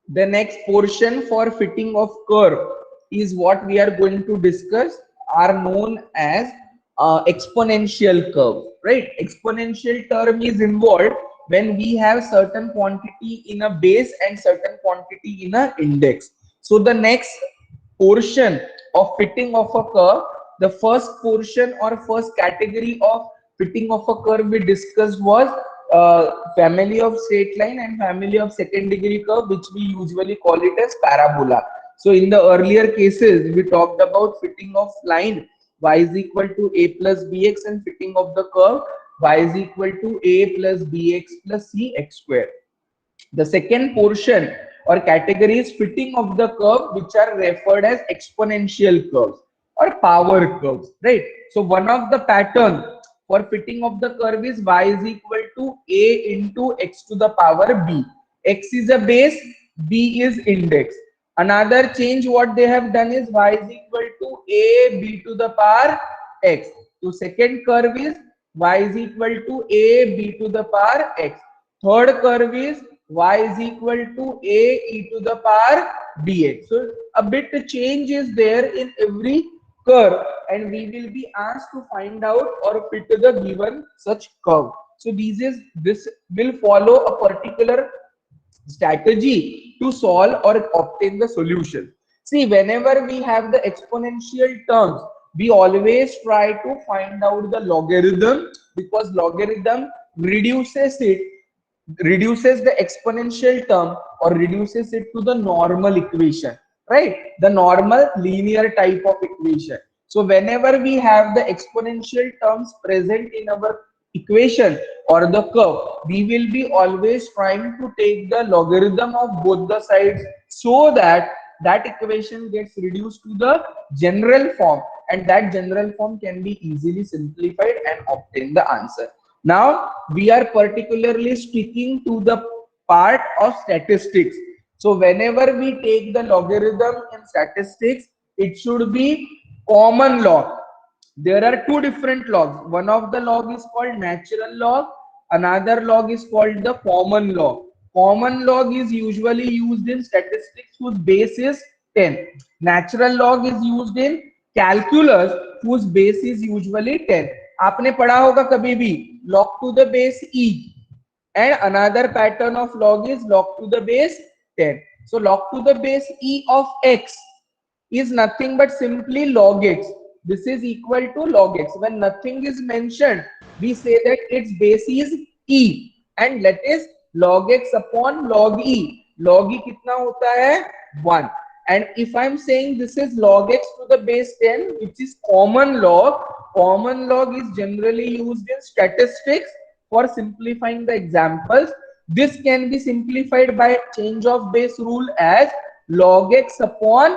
The next portion for fitting of curve is what we are going to discuss, are known as exponential curve, right? Exponential term is involved when we have certain quantity in a base and certain quantity in a index. So the next portion of fitting of a curve, the first portion or first category of fitting of a curve we discussed was family of straight line and family of second degree curve, which we usually call it as parabola. So in the earlier cases we talked about fitting of line y is equal to a plus bx and fitting of the curve y is equal to a plus bx plus c x square. The second portion or category is fitting of the curve, which are referred as exponential curves or power curves, right? So one of the pattern for fitting of the curve is y is equal to a into x to the power b. X is a base, b is index. Another change what they have done is y is equal to a b to the power x. So second curve is y is equal to a b to the power x. Third curve is y is equal to a e to the power bx. So a bit change is there in every curve, and we will be asked to find out or fit the given such curve. So this will follow a particular strategy to solve or obtain the solution. See, whenever we have the exponential terms, we always try to find out the logarithm, because logarithm reduces the exponential term or reduces it to the normal equation, right? The normal linear type of equation. So whenever we have the exponential terms present in our equation or the curve, we will be always trying to take the logarithm of both the sides, so that that equation gets reduced to the general form, and that general form can be easily simplified and obtain the answer. Now we are particularly sticking to the part of statistics. So whenever we take the logarithm in statistics, it should be common log. There are two different logs. One of the log is called natural log, another log is called the common log. Common log is usually used in statistics whose base is 10. Natural log is used in calculus whose base is usually 10. आपने पढ़ा होगा कभी भी log to the base e, and another pattern of log is log to the base 10. So log to the base e of x is nothing but simply log x. This is equal to log x. When nothing is mentioned, we say that its base is e, and that is log x upon log e. Log e कितना होता है 1. And if I'm saying this is log x to the base 10, which is common log is generally used in statistics for simplifying the examples. This can be simplified by change of base rule as log x upon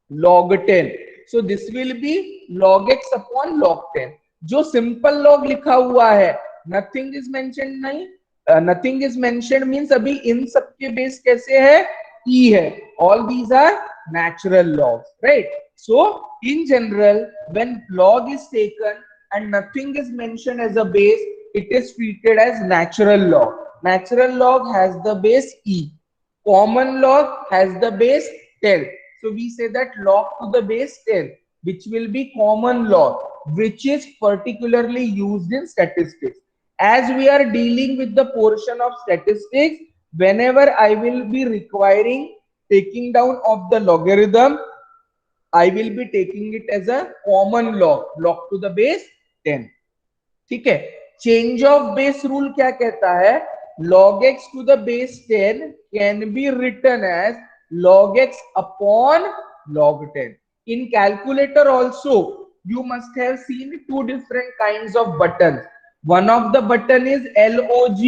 log 10. So this will be log x upon log 10. जो simple log लिखा हुआ है, nothing is mentioned नहीं, nothing is mentioned means अभी इन सब के base कैसे है, e है. All these are natural logs, right? So in general, when log is taken and nothing is mentioned as a base, it is treated as natural log. Natural log has the base e. Common log has the base 10. So we say that log to the base 10, which will be common log, which is particularly used in statistics. As we are dealing with the portion of statistics, whenever I will be requiring taking down of the logarithm, I will be taking it as a common log, log to the base 10. ठीक है. Change of base rule क्या कहता है, log x to the base 10 can be written as log x upon log 10. In calculator also, you must have seen two different kinds of buttons. One of the button is log,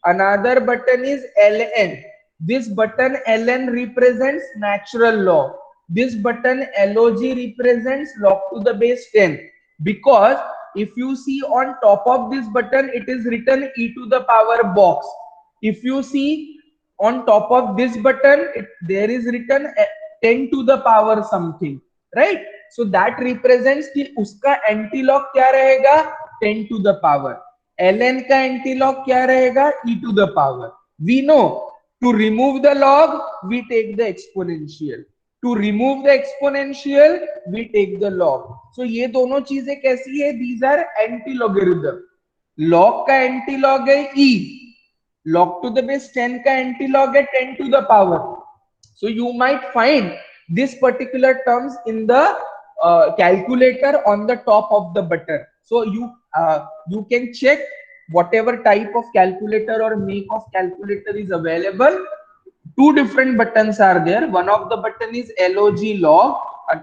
another button is ln. This button ln represents natural log, this button log represents log to the base 10, because if you see on top of this button, it is written e to the power box. If you see on top of this button, there is written 10 to the power something, right? So that represents कि उसका anti-log क्या रहेगा, 10 to the power. ln का anti-log क्या रहेगा, e to the power. We know To remove the log, we take the exponential. To remove the exponential, we take the log. So ये दोनों चीजें कैसी है? These are anti-logarithm. Log का anti-log है e. Log to the base 10 का anti-log है 10 to the power. So you might find this particular terms in the calculator on the top of the button. So you can check whatever type of calculator or make of calculator is available. Two different buttons are there. One of the button is log log,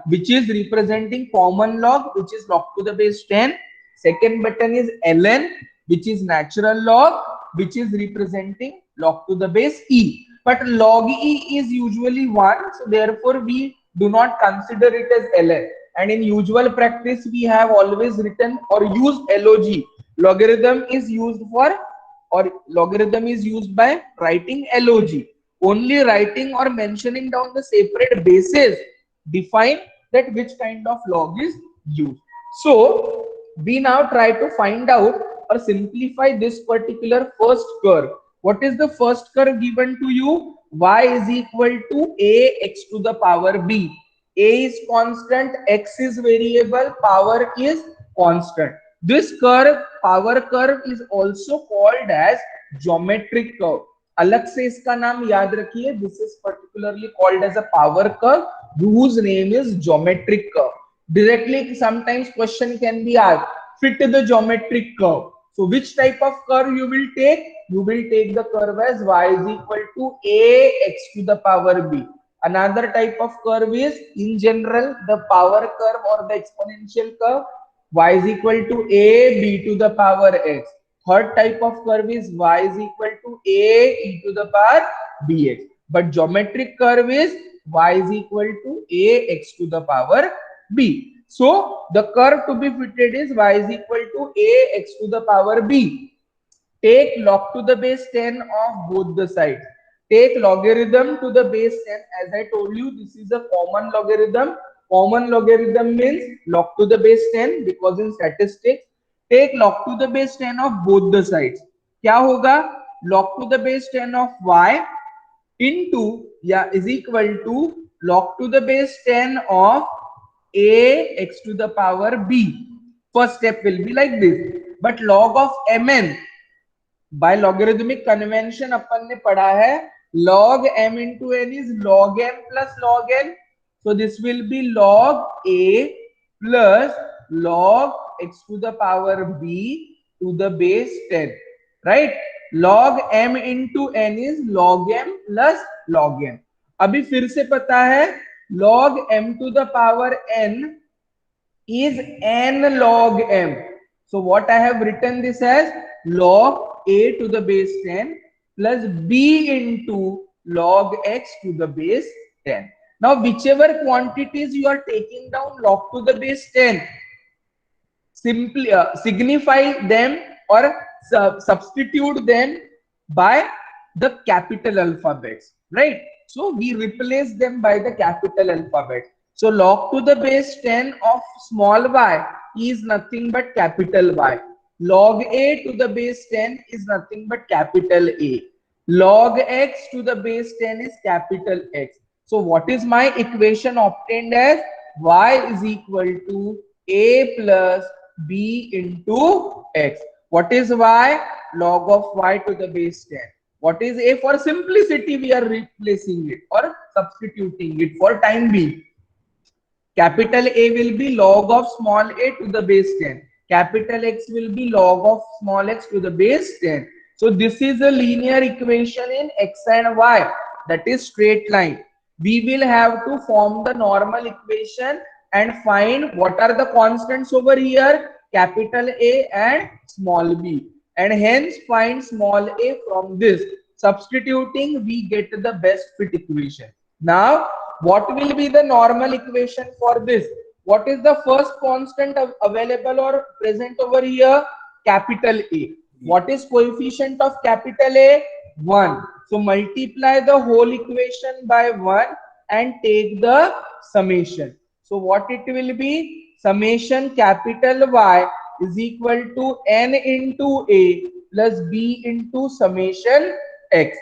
which is representing common log, which is log to the base 10. Second button is ln, which is natural log, which is representing log to the base e. But log e is usually 1, so therefore we do not consider it as ln. And in usual practice, we have always written or used log. Logarithm is used for, or logarithm is used by writing log. Only writing or mentioning down the separate bases define that which kind of log is used. So we now try to find out or simplify this particular first curve. What is the first curve given to you? Y is equal to a x to the power b. A is constant, x is variable, power is constant. This curve, power curve, is also called as geometric curve. अलग से इसका नाम याद रखिए. This is particularly called as a power curve whose name is geometric curve. Directly sometimes question can be asked, fit the geometric curve. So which type of curve you will take? You will take the curve as y is equal to a x to the power b. Another type of curve is, in general, the power curve or the exponential curve, y is equal to a b to the power x. Third type of curve is y is equal to a e to the power bx. But geometric curve is y is equal to a x to the power b. So the curve to be fitted is y is equal to a x to the power b. Take log to the base 10 of both the sides. Take logarithm to the base 10. As I told you, this is a common logarithm. Common logarithm means log to the base 10, because in statistics, take log to the base 10 of both the sides. क्या होगा? Log to the base 10 of y into, is equal to log to the base 10 of a x to the power b. First step will be like this. But log of mn, by logarithmic convention अपन ने पढ़ा है, log m into n is log m plus log n. So this will be log a plus log x to the power b to the base 10, right? Log m into n is log m plus log n. अभी फिर से पता है, log m to the power n is n log m. So what I have written this as log a to the base 10 plus b into log x to the base 10. Now whichever quantities you are taking down log to the base 10, simply signify them or substitute them by the capital alphabets, right? So we replace them by the capital alphabet. So log to the base 10 of small y is nothing but capital Y. Log a to the base 10 is nothing but capital A. Log x to the base 10 is capital X. So what is my equation obtained as? Y is equal to a plus b into x. What is y? Log of y to the base 10. What is a? For simplicity, we are replacing it or substituting it for time being. Capital A will be log of small a to the base 10. Capital X will be log of small x to the base 10. So this is a linear equation in x and y, that is straight line. We will have to form the normal equation and find what are the constants over here, capital A and small b, and hence find small a from this. Substituting, we get the best fit equation. Now what will be the normal equation for this? What is the first constant available or present over here? Capital A. What is coefficient of capital A? 1. So multiply the whole equation by 1 and take the summation. So what it will be? Summation capital Y is equal to n into A plus B into summation X.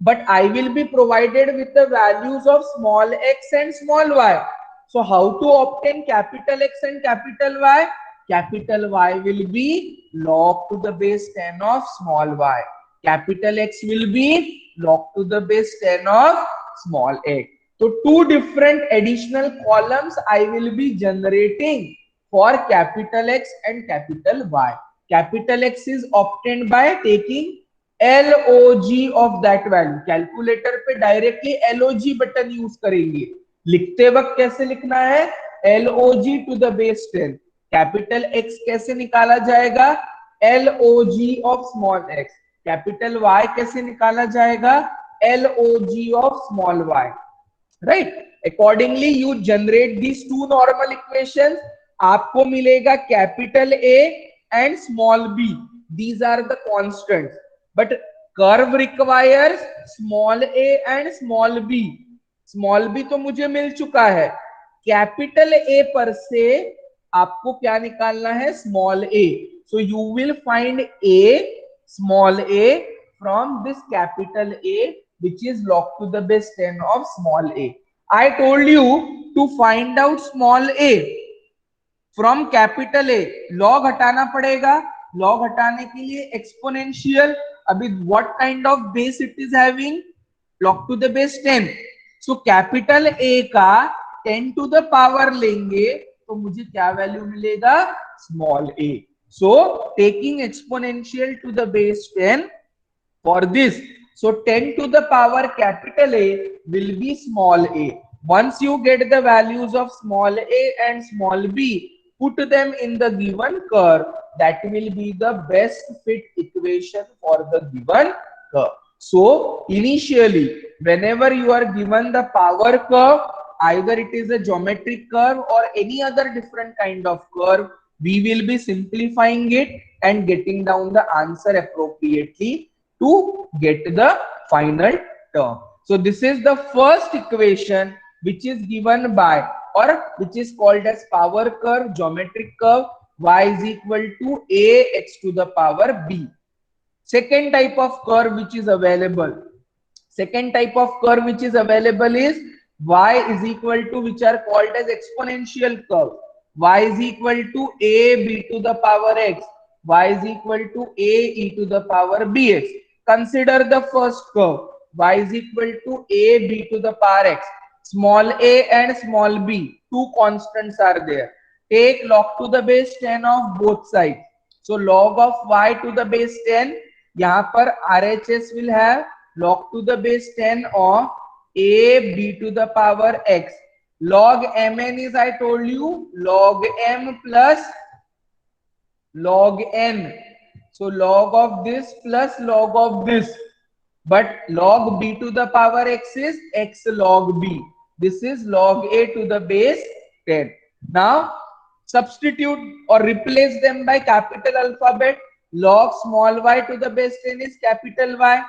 but I will be provided with the values of small x and small y. So how to obtain capital X and capital Y? Capital Y will be log to the base 10 of small y. Capital X will be log to the base 10 of small x. So two different additional columns I will be generating for capital X and capital Y. Capital X is obtained by taking LOG of that value. Calculator पे directly LOG button use करेंगे. लिखते वक्त कैसे लिखना है? LOG to the base 10. Capital X कैसे निकाला जाएगा? LOG of small x. Capital Y कैसे निकाला जाएगा? LOG of small y. Right? Accordingly you generate these two normal equations. आपको मिलेगा capital A and small b. These are the constants. But curve requires small a and small b. Small b तो मुझे मिल चुका है. Capital A पर से आपको क्या निकालना है? Small a. So you will find a, small a from this capital A, which is log to the base 10 of small a. I told you to find out small a from capital A. Log हटाना पड़ेगा. Log हटाने के लिए exponential. अभी what kind of base it is having? Log to the base 10. So capital A का 10 to the power लेंगे तो मुझे क्या वैल्यू मिलेगा? Small A. So taking exponential to the base 10 for this, so 10 to the power capital A will be small a. Once you get the values of small a and small b, put them in the given curve. That will be the best fit equation for the given curve. So initially, whenever you are given the power curve, either it is a geometric curve or any other different kind of curve, we will be simplifying it and getting down the answer appropriately to get the final term. So this is the first equation which is given by, or which is called as power curve, geometric curve. Y is equal to ax to the power b. Second type of curve which is available. Second type of curve which is available is y is equal to, which are called as exponential curve. Y is equal to ab to the power x. Y is equal to ae to the power bx. Consider the first curve. Y is equal to ab to the power x. Small a and small b, two constants are there. Take log to the base 10 of both sides. So log of y to the base 10. यहाँ पर RHS will have log to the base 10 of ab to the power x. Log mn is, I told you, log m plus log n. So log of this plus log of this, but log b to the power x is x log b. This is log a to the base 10. Now substitute or replace them by capital alphabet. Log small y to the base 10 is capital Y.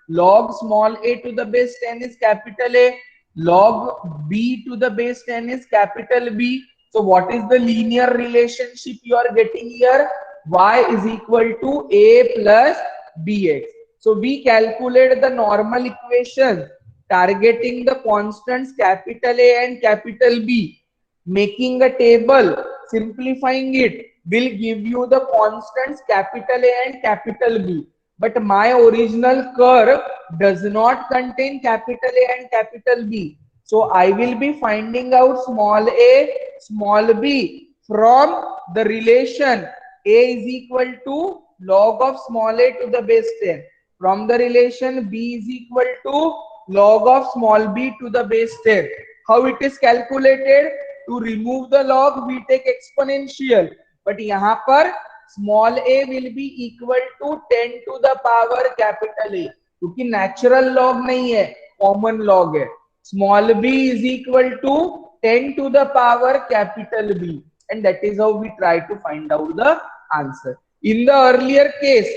Log small a to the base 10 is capital A. Log b to the base 10 is capital B. So what is the linear relationship you are getting here? Y is equal to a plus bx. So we calculate the normal equation targeting the constants capital A and capital B. Making a table, simplifying it will give you the constants capital A and capital B. But my original curve does not contain capital A and capital B. So I will be finding out small a, small b from the relation a is equal to log of small a to the base 10. From the relation b is equal to log of small b to the base 10. How it is calculated? To remove the log, we take exponential. But यहाँ पर small a will be equal to 10 to the power capital A. क्योंकि natural log नहीं है, common log है. Small b is equal to 10 to the power capital B. And that is how we try to find out the answer. In the earlier case,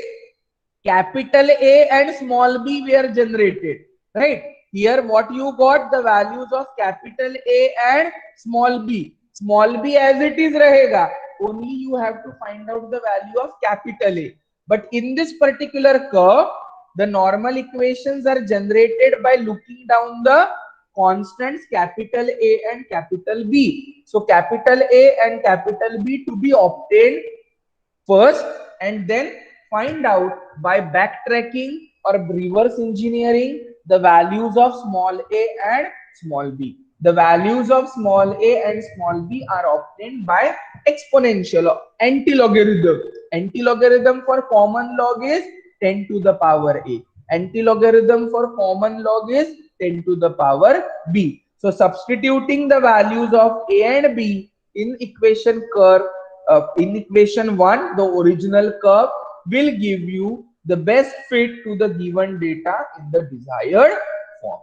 capital A and small b were generated, right? Here what you got? The values of capital A and small b. Small b as it is rahega. Only you have to find out the value of capital A. But in this particular curve, the normal equations are generated by looking down the constants capital A and capital B. So capital A and capital B to be obtained first, and then find out by backtracking or reverse engineering the values of small a and small b. The values of small a and small b are obtained by exponential or anti-logarithm. Anti-logarithm for common log is 10 to the power a. Anti-logarithm for common log is 10 to the power b. So substituting the values of a and b in equation curve, in equation 1, the original curve will give you the best fit to the given data in the desired form.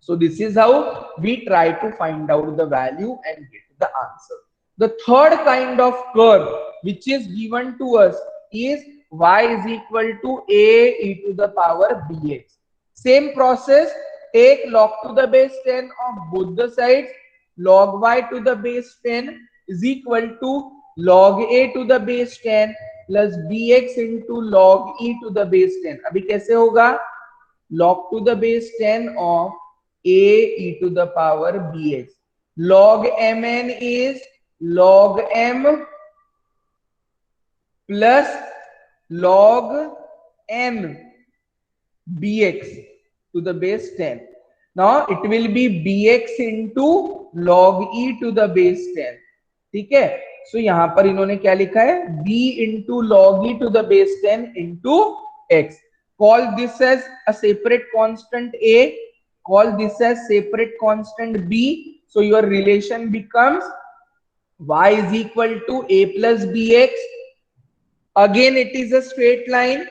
So this is how we try to find out the value and get the answer. The third kind of curve which is given to us is y is equal to a e to the power bx. Same process, take log to the base 10 of both the sides. Log y to the base 10 is equal to log a to the base 10 plus bx into log e to the base 10. अभी कैसे होगा? Log to the base 10 of a e to the power bx. Log mn is log m plus log n bx to the base 10. Now it will be bx into log e to the base 10. ठीक है? So यहाँ पर इन्होंने क्या लिखा है? b into log e to the base 10 into x. Call this as a separate constant a. Call this as separate constant b. So your relation becomes y is equal to a plus bx. Again, it is a straight line.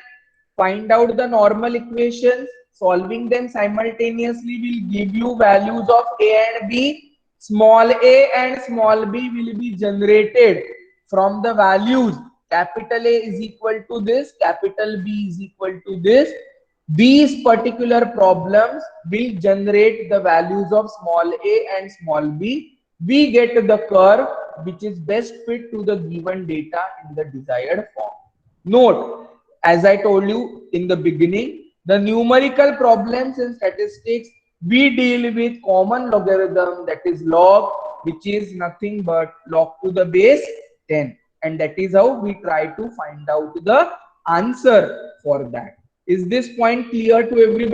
Find out the normal equations. Solving them simultaneously will give you values of a and b. Small a and small b will be generated from the values. Capital A is equal to this, capital B is equal to this. These particular problems will generate the values of small a and small b. We get the curve which is best fit to the given data in the desired form. Note, as I told you in the beginning, the numerical problems in statistics, we deal with common logarithm, that is log, which is nothing but log to the base 10. And that is how we try to find out the answer for that. Is this point clear to everybody?